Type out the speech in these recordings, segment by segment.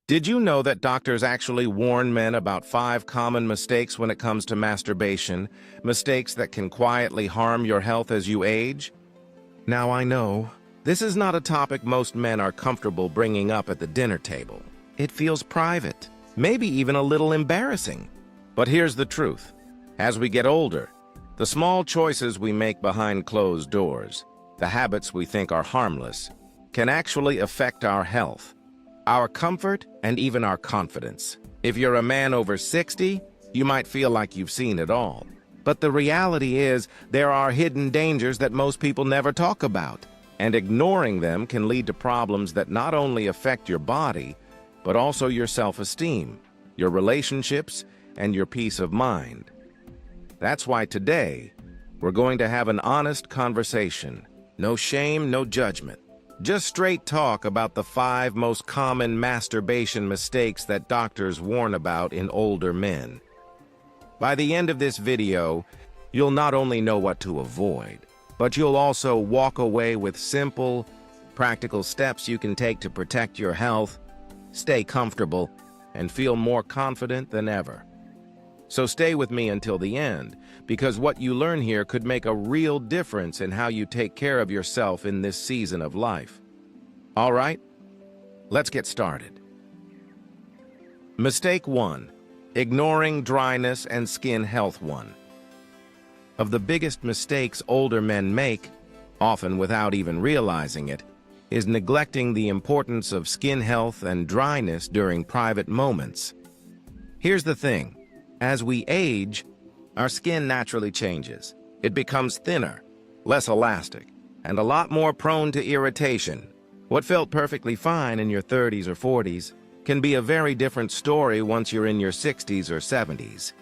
Did you know that doctors actually warn men about 5 common mistakes when it comes to masturbation, mistakes that can quietly harm your health as you age? Now I know, this is not a topic most men are comfortable bringing up at the dinner table. It feels private, maybe even a little embarrassing. But here's the truth. As we get older, the small choices we make behind closed doors, the habits we think are harmless, can actually affect our health, our comfort, and even our confidence. If you're a man over 60, you might feel like you've seen it all. But the reality is, there are hidden dangers that most people never talk about, and ignoring them can lead to problems that not only affect your body, but also your self-esteem, your relationships, and your peace of mind. That's why today, we're going to have an honest conversation. No shame, no judgment. Just straight talk about the 5 most common masturbation mistakes that doctors warn about in older men. By the end of this video, you'll not only know what to avoid, but you'll also walk away with simple, practical steps you can take to protect your health, stay comfortable, and feel more confident than ever. So stay with me until the end, because what you learn here could make a real difference in how you take care of yourself in this season of life. All right, let's get started. Mistake 1. Ignoring dryness and skin health. One of the biggest mistakes older men make, often without even realizing it, is neglecting the importance of skin health and dryness during private moments. Here's the thing. As we age, our skin naturally changes. It becomes thinner, less elastic, and a lot more prone to irritation. What felt perfectly fine in your 30s or 40s can be a very different story once you're in your 60s or 70s.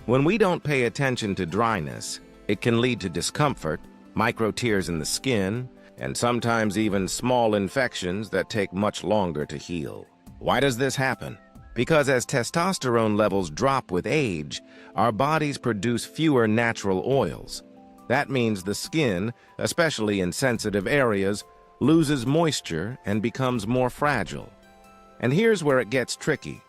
When we don't pay attention to dryness, it can lead to discomfort, micro tears in the skin, and sometimes even small infections that take much longer to heal. Why does this happen? Because as testosterone levels drop with age, our bodies produce fewer natural oils. That means the skin, especially in sensitive areas, loses moisture and becomes more fragile. And here's where it gets tricky.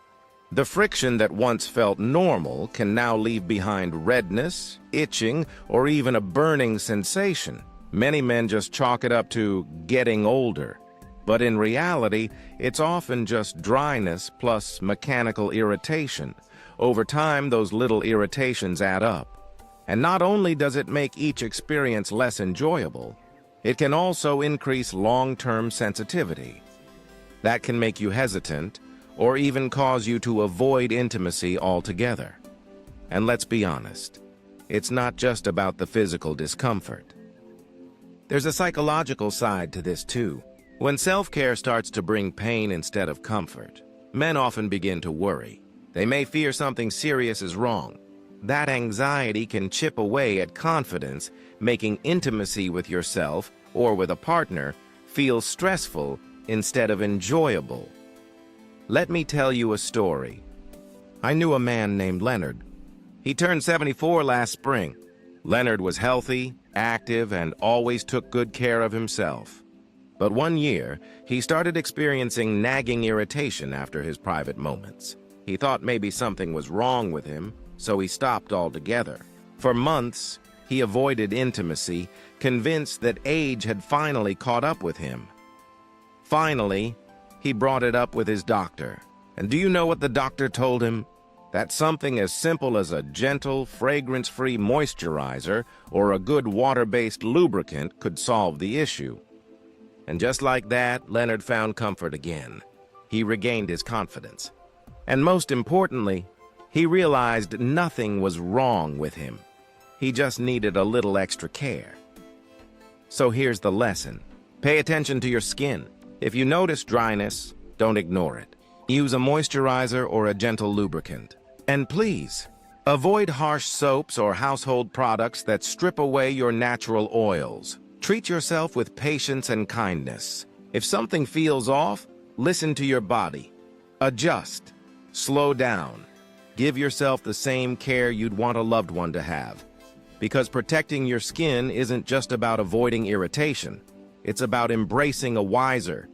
The friction that once felt normal can now leave behind redness, itching, or even a burning sensation. Many men just chalk it up to getting older. But in reality, it's often just dryness plus mechanical irritation. Over time, those little irritations add up. And not only does it make each experience less enjoyable, it can also increase long-term sensitivity. That can make you hesitant, or even cause you to avoid intimacy altogether. And let's be honest, it's not just about the physical discomfort. There's a psychological side to this too. When self-care starts to bring pain instead of comfort, men often begin to worry. They may fear something serious is wrong. That anxiety can chip away at confidence, making intimacy with yourself or with a partner feel stressful instead of enjoyable. Let me tell you a story. I knew a man named Leonard. He turned 74 last spring. Leonard was healthy, active, and always took good care of himself. But one year, he started experiencing nagging irritation after his private moments. He thought maybe something was wrong with him, so he stopped altogether. For months, he avoided intimacy, convinced that age had finally caught up with him. Finally, he brought it up with his doctor. And do you know what the doctor told him? That something as simple as a gentle, fragrance-free moisturizer or a good water-based lubricant could solve the issue. And just like that, Leonard found comfort again. He regained his confidence. And most importantly, he realized nothing was wrong with him. He just needed a little extra care. So here's the lesson. Pay attention to your skin. If you notice dryness, don't ignore it. Use a moisturizer or a gentle lubricant. And please, avoid harsh soaps or household products that strip away your natural oils. Treat yourself with patience and kindness. If something feels off, listen to your body. Adjust. Slow down. Give yourself the same care you'd want a loved one to have. Because protecting your skin isn't just about avoiding irritation. It's about embracing a wiser,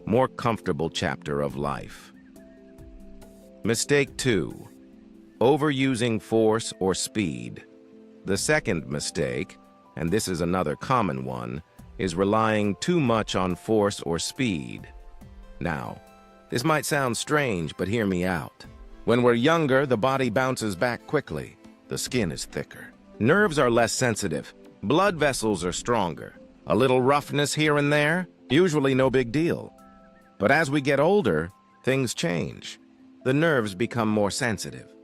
more comfortable chapter of life. Mistake 2. Overusing force or speed. The second mistake, and this is another common one, is relying too much on force or speed. Now, this might sound strange, but hear me out. When we're younger, the body bounces back quickly. The skin is thicker. Nerves are less sensitive. Blood vessels are stronger. A little roughness here and there, usually no big deal. But as we get older, things change. The nerves become more sensitive.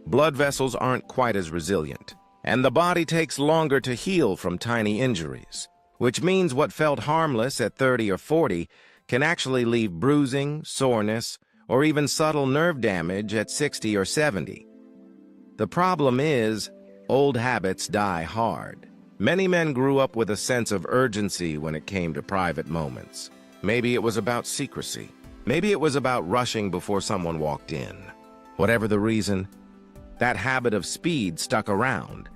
Blood vessels aren't quite as resilient, and the body takes longer to heal from tiny injuries, which means what felt harmless at 30 or 40 can actually leave bruising, soreness, or even subtle nerve damage at 60 or 70. The problem is, old habits die hard. Many men grew up with a sense of urgency when it came to private moments. Maybe it was about secrecy. Maybe it was about rushing before someone walked in. Whatever the reason, that habit of speed stuck around.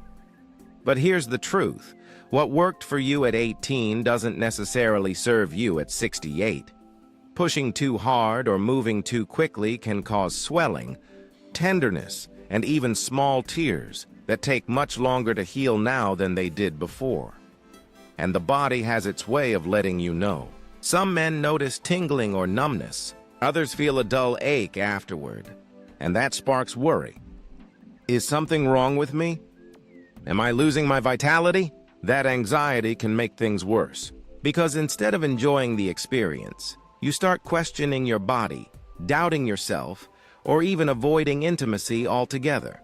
But here's the truth. What worked for you at 18 doesn't necessarily serve you at 68. Pushing too hard or moving too quickly can cause swelling, tenderness, and even small tears that take much longer to heal now than they did before. And the body has its way of letting you know. Some men notice tingling or numbness. Others feel a dull ache afterward, and that sparks worry. Is something wrong with me? Am I losing my vitality? That anxiety can make things worse, because instead of enjoying the experience, you start questioning your body, doubting yourself, or even avoiding intimacy altogether.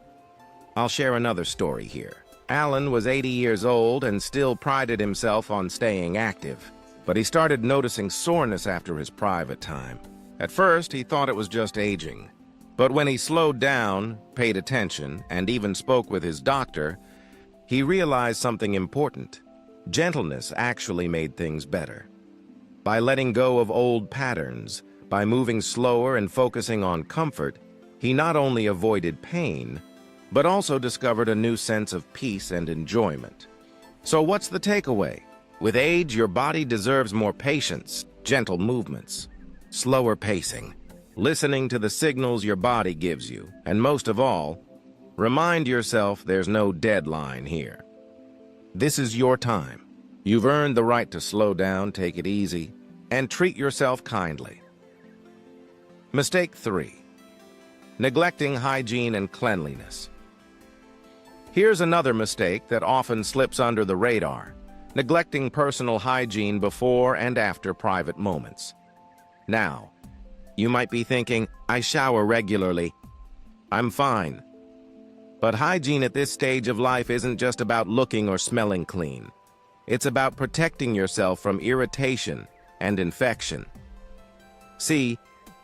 I'll share another story here. Alan was 80 years old and still prided himself on staying active, but he started noticing soreness after his private time. At first, he thought it was just aging, but when he slowed down, paid attention, and even spoke with his doctor, he realized something important. Gentleness actually made things better. By letting go of old patterns, by moving slower and focusing on comfort, he not only avoided pain, but also discovered a new sense of peace and enjoyment. So what's the takeaway? With age, your body deserves more patience, gentle movements, slower pacing, listening to the signals your body gives you, and most of all, remind yourself there's no deadline here. This is your time. You've earned the right to slow down, take it easy, and treat yourself kindly. Mistake 3. Neglecting hygiene and cleanliness. Here's another mistake that often slips under the radar: neglecting personal hygiene before and after private moments. Now, you might be thinking, I shower regularly. I'm fine. But hygiene at this stage of life isn't just about looking or smelling clean. It's about protecting yourself from irritation and infection. See,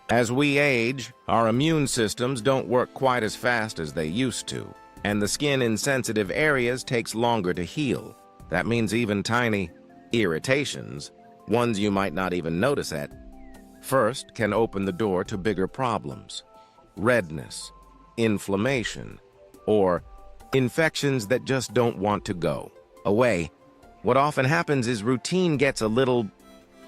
as we age, our immune systems don't work quite as fast as they used to, and the skin in sensitive areas takes longer to heal. That means even tiny irritations, ones you might not even notice at first, can open the door to bigger problems. Redness, inflammation, or infections that just don't want to go away. What often happens is routine gets a little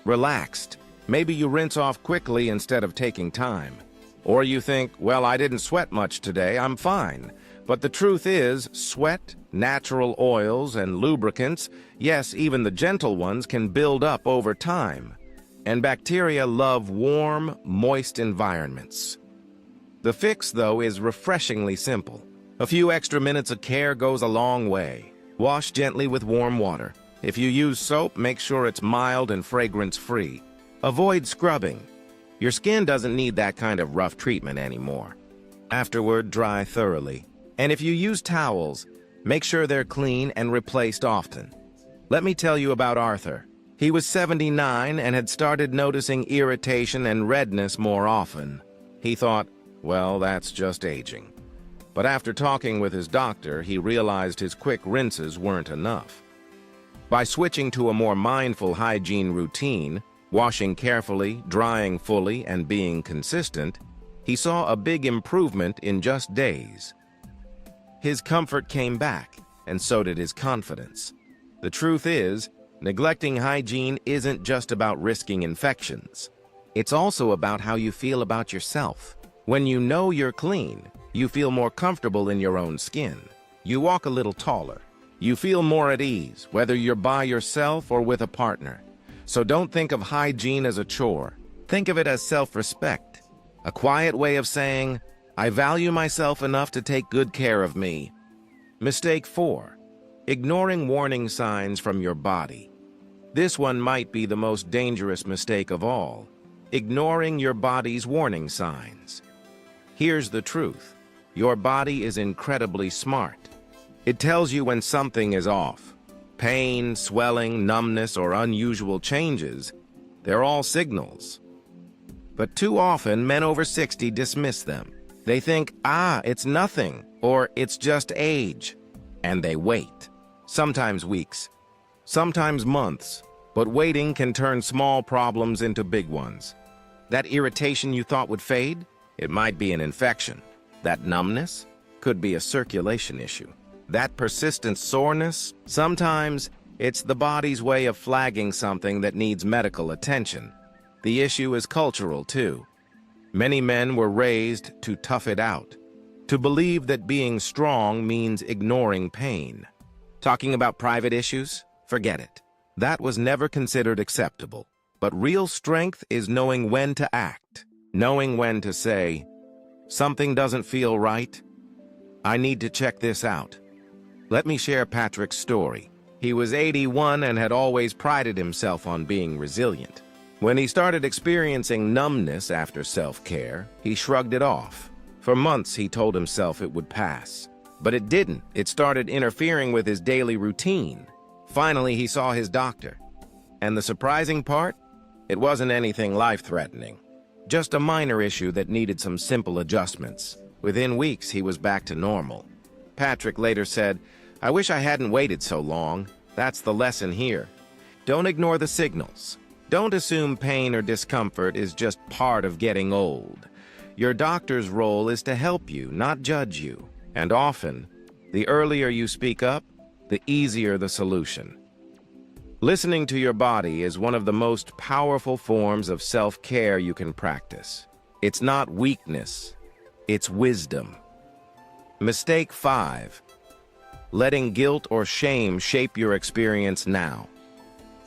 relaxed. Maybe you rinse off quickly instead of taking time. Or you think, well, I didn't sweat much today, I'm fine. But the truth is, sweat, natural oils, and lubricants, yes, even the gentle ones, can build up over time. And bacteria love warm, moist environments. The fix, though, is refreshingly simple. A few extra minutes of care goes a long way. Wash gently with warm water. If you use soap, make sure it's mild and fragrance-free. Avoid scrubbing. Your skin doesn't need that kind of rough treatment anymore. Afterward, dry thoroughly. And if you use towels, make sure they're clean and replaced often. Let me tell you about Arthur. He was 79 and had started noticing irritation and redness more often. He thought, well, that's just aging. But after talking with his doctor, he realized his quick rinses weren't enough. By switching to a more mindful hygiene routine, washing carefully, drying fully, and being consistent, he saw a big improvement in just days. His comfort came back, and so did his confidence. The truth is, neglecting hygiene isn't just about risking infections. It's also about how you feel about yourself. When you know you're clean, you feel more comfortable in your own skin. You walk a little taller. You feel more at ease, whether you're by yourself or with a partner. So don't think of hygiene as a chore. Think of it as self-respect, a quiet way of saying, I value myself enough to take good care of me. Mistake 4. Ignoring warning signs from your body. This one might be the most dangerous mistake of all. Ignoring your body's warning signs. Here's the truth. Your body is incredibly smart. It tells you when something is off. Pain, swelling, numbness, or unusual changes, they're all signals. But too often, men over 60 dismiss them. They think, it's nothing, or it's just age. And they wait. Sometimes weeks, sometimes months, but waiting can turn small problems into big ones. That irritation you thought would fade? It might be an infection. That numbness could be a circulation issue. That persistent soreness, sometimes it's the body's way of flagging something that needs medical attention. The issue is cultural, too. Many men were raised to tough it out, to believe that being strong means ignoring pain. Talking about private issues? Forget it. That was never considered acceptable. But real strength is knowing when to act, knowing when to say, something doesn't feel right. I need to check this out. Let me share Patrick's story. He was 81 and had always prided himself on being resilient. When he started experiencing numbness after self-care, he shrugged it off. For months, he told himself it would pass. But it didn't. It started interfering with his daily routine. Finally, he saw his doctor. And the surprising part? It wasn't anything life-threatening. Just a minor issue that needed some simple adjustments. Within weeks, he was back to normal. Patrick later said, I wish I hadn't waited so long. That's the lesson here. Don't ignore the signals. Don't assume pain or discomfort is just part of getting old. Your doctor's role is to help you, not judge you. And often, the earlier you speak up, the easier the solution. Listening to your body is one of the most powerful forms of self-care you can practice. It's not weakness, it's wisdom. Mistake 5. Letting guilt or shame shape your experience now.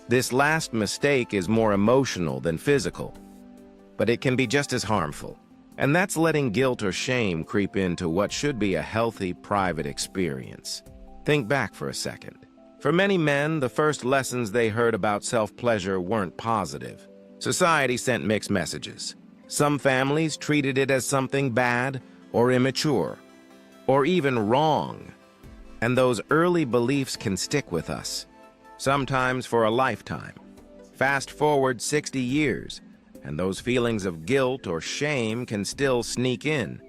This last mistake is more emotional than physical, but it can be just as harmful. And that's letting guilt or shame creep into what should be a healthy, private experience. Think back for a second. For many men, the first lessons they heard about self-pleasure weren't positive. Society sent mixed messages. Some families treated it as something bad or immature, or even wrong. And those early beliefs can stick with us, sometimes for a lifetime. Fast forward 60 years, and those feelings of guilt or shame can still sneak in.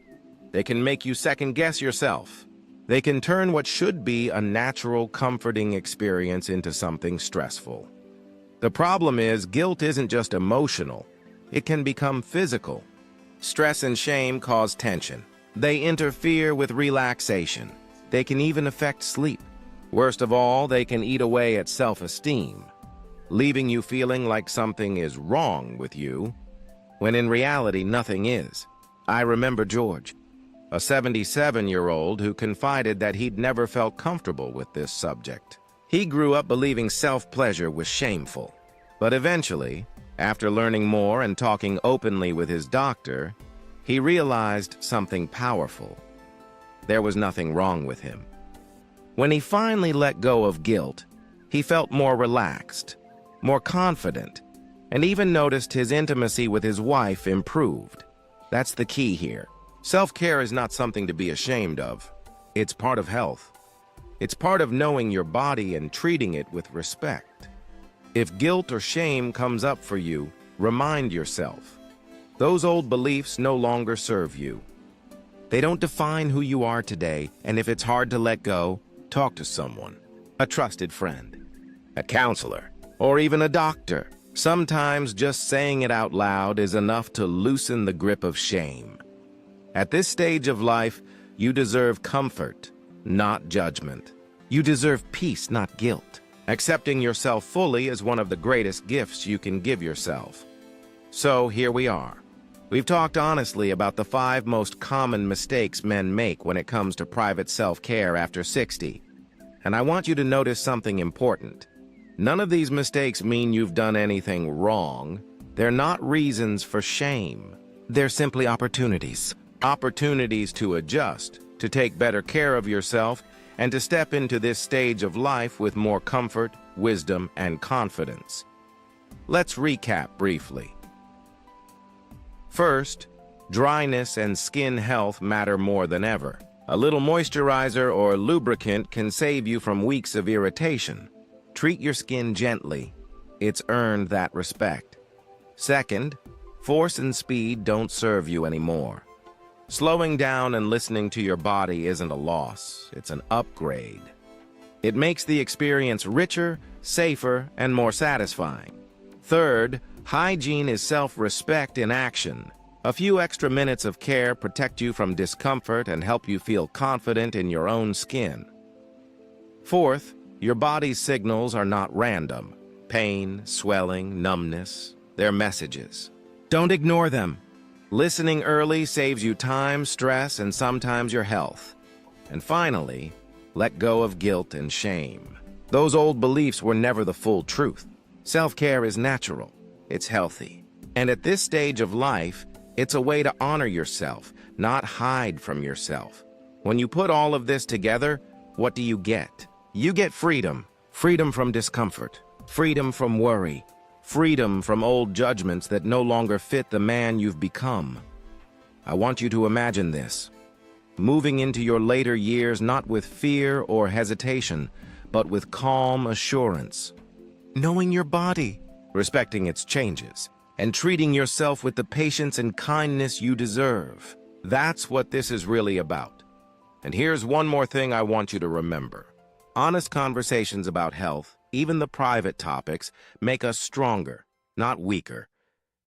They can make you second-guess yourself. They can turn what should be a natural, comforting experience into something stressful. The problem is, guilt isn't just emotional. It can become physical. Stress and shame cause tension. They interfere with relaxation. They can even affect sleep. Worst of all, they can eat away at self-esteem, leaving you feeling like something is wrong with you, when in reality nothing is. I remember George, a 77-year-old who confided that he'd never felt comfortable with this subject. He grew up believing self-pleasure was shameful. But eventually, after learning more and talking openly with his doctor, he realized something powerful. There was nothing wrong with him. When he finally let go of guilt, he felt more relaxed, more confident, and even noticed his intimacy with his wife improved. That's the key here. Self-care is not something to be ashamed of. It's part of health. It's part of knowing your body and treating it with respect. If guilt or shame comes up for you, remind yourself. Those old beliefs no longer serve you. They don't define who you are today, and if it's hard to let go, talk to someone. A trusted friend, a counselor, or even a doctor. Sometimes just saying it out loud is enough to loosen the grip of shame. At this stage of life, you deserve comfort, not judgment. You deserve peace, not guilt. Accepting yourself fully is one of the greatest gifts you can give yourself. So here we are. We've talked honestly about the 5 most common mistakes men make when it comes to private self-care after 60. And I want you to notice something important. None of these mistakes mean you've done anything wrong. They're not reasons for shame. They're simply opportunities. Opportunities to adjust, to take better care of yourself, and to step into this stage of life with more comfort, wisdom, and confidence. Let's recap briefly. First, dryness and skin health matter more than ever. A little moisturizer or lubricant can save you from weeks of irritation. Treat your skin gently. It's earned that respect. Second, force and speed don't serve you anymore. Slowing down and listening to your body isn't a loss, it's an upgrade. It makes the experience richer, safer, and more satisfying. Third, hygiene is self-respect in action. A few extra minutes of care protect you from discomfort and help you feel confident in your own skin. Fourth, your body's signals are not random. Pain, swelling, numbness, they're messages. Don't ignore them. Listening early saves you time, stress, and sometimes your health. And finally, let go of guilt and shame. Those old beliefs were never the full truth. Self-care is natural. It's healthy. And at this stage of life, it's a way to honor yourself, not hide from yourself. When you put all of this together, what do you get? You get freedom. Freedom from discomfort. Freedom from worry. Freedom from old judgments that no longer fit the man you've become. I want you to imagine this. Moving into your later years not with fear or hesitation, but with calm assurance. Knowing your body, respecting its changes, and treating yourself with the patience and kindness you deserve. That's what this is really about. And here's one more thing I want you to remember. Honest conversations about health, even the private topics, make us stronger, not weaker.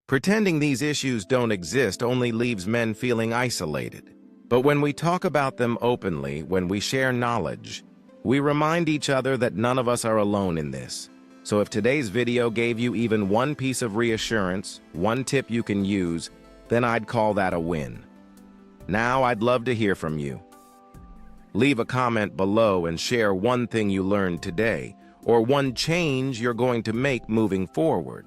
Pretending these issues don't exist only leaves men feeling isolated. But when we talk about them openly, when we share knowledge, we remind each other that none of us are alone in this. So if today's video gave you even one piece of reassurance, one tip you can use, then I'd call that a win. Now I'd love to hear from you. Leave a comment below and share one thing you learned today, or one change you're going to make moving forward.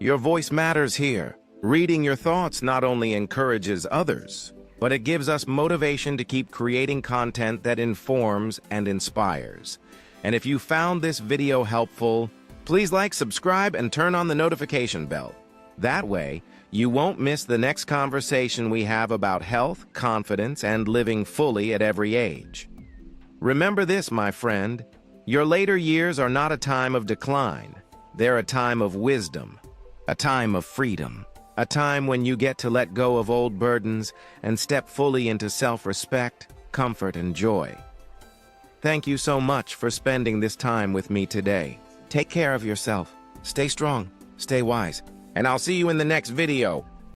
Your voice matters here. Reading your thoughts not only encourages others, but it gives us motivation to keep creating content that informs and inspires. And if you found this video helpful, please like, subscribe, and turn on the notification bell. That way, you won't miss the next conversation we have about health, confidence, and living fully at every age. Remember this, my friend. Your later years are not a time of decline. They're a time of wisdom, a time of freedom, a time when you get to let go of old burdens and step fully into self-respect, comfort, and joy. Thank you so much for spending this time with me today. Take care of yourself. Stay strong, stay wise, and I'll see you in the next video.